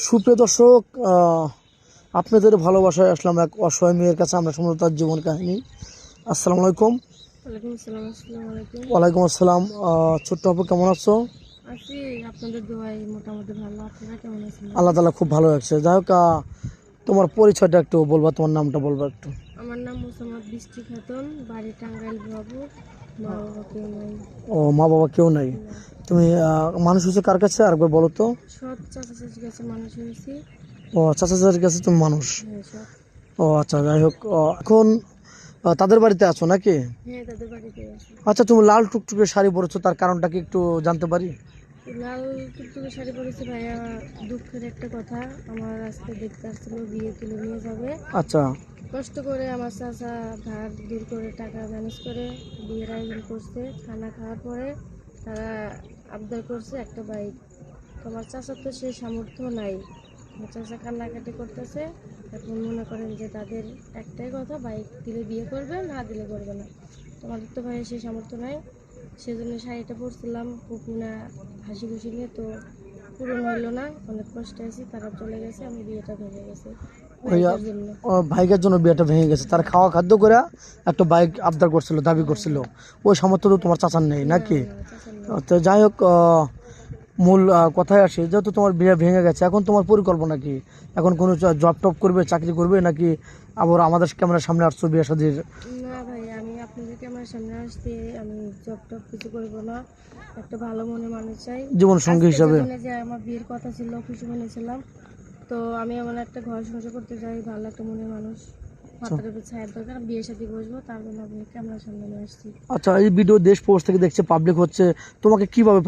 সুপ্রিয় দর্শক, আপনাদের ভালোবাসায় আসলাম এক অসহায় মেয়ের কাছে। আমরা শুনবো তার জীবন কাহিনী। আসসালামু আলাইকুম। ওয়ালাইকুম আসসালাম। ছোট্ট আপু, কেমন আছো? আছি আপনাদের দোয়ায় মোটামুটি ভালো। আপনারা কেমন আছেন? আল্লাহ তাআলা খুব ভালো রাখছে। যাই হোক, তোমার পরিচয়টা একটু বলবা, তোমার নামটা বলবা একটু। আমার নাম মোসাম্মদ বৃষ্টি খাতুন, বাড়ি টাঙ্গাইল বাবু। মা বাবা কেউ নাই। ও, মা বাবা কেউ নাই। তুমি মানুষ হয়েছে কার কাছে আরেকবার বলো তো? সৎ চাচা চাচির কাছে মানুষ হয়েছি। ও, চাচা চাচির কাছে তুমি মানুষ। হ্যাঁ, সৎ। ও আচ্ছা, যাই হোক, এখন তাদের বাড়িতে আছো নাকি? হ্যাঁ, তাদের বাড়িতে আছি। আচ্ছা, তুমি লাল টুকটুকে শাড়ি পরেছো, তার কারণটা কি একটু জানতে পারি? লাল টুকটুকে শাড়ি পরেছে ভাইয়া, দুঃখের একটা কথা। আমার আজকে দেখতে আসছিল, বিয়ে তুলে নিয়ে যাবে। আচ্ছা। কষ্ট করে আমার চাচা ধার দূর করে টাকা ম্যানেজ করে বিয়ের আয়োজন করছে। খানা খাওয়ার পরে তারা আবদার করছে একটা বাইক। তোমার চাচার তো সেই সামর্থ্য নাই। আমার চাচা কান্নাকাটি করতেছে। এখন মনে করেন যে তাদের একটাই কথা, বাইক দিলে বিয়ে করবে, না দিলে করবে না। তোমাদের তো ভাই সেই সামর্থ্য নাই। সেজন্য শাড়িটা পরছিলাম খুব না হাসি খুশি নিয়ে, তো পূরণ হইলো না। অনেক কষ্টে আছি, তারা চলে গেছে, আমি বিয়েটা ভেঙে গেছে ভাইয়ের জন্য। বাইকের জন্য বিয়েটা ভেঙে গেছে। তার খাওয়া খাদ্য করে একটা বাইক আবদার করছিল, দাবি করছিল। ওই সামর্থ্য তো তোমার চাচার নেই নাকি? তো যাই হোক, মূল কথায় আসি, যেহেতু তোমার বিয়ে ভেঙে গেছে, এখন তোমার পরিকল্পনা কি? এখন কোনো জব টপ করবে, চাকরি করবে, নাকি আবার আমাদের ক্যামেরার সামনে আসছো বিয়ে শাদীর? না ভাই, আমি আপনাদের ক্যামেরার সামনে আসছি, আমি জব টপ কিছু করবো না। একটা ভালো মনে মানুষ চাই জীবন সঙ্গী হিসাবে। যে আমার বিয়ের কথা ছিল, খুশি মনেছিলাম। তো আমি এমন একটা ঘর সংসার করতে চাই, ভালো একটা মনের মানুষ, মাথার উপর ছায়ার দরকার, বিয়ে সাথে বসবো, তার জন্য আপনি ক্যামেরার সামনে নিয়ে আসছি। আচ্ছা, এই ভিডিও দেশ প্রবাস থেকে দেখছে, পাবলিক হচ্ছে, তোমাকে কিভাবে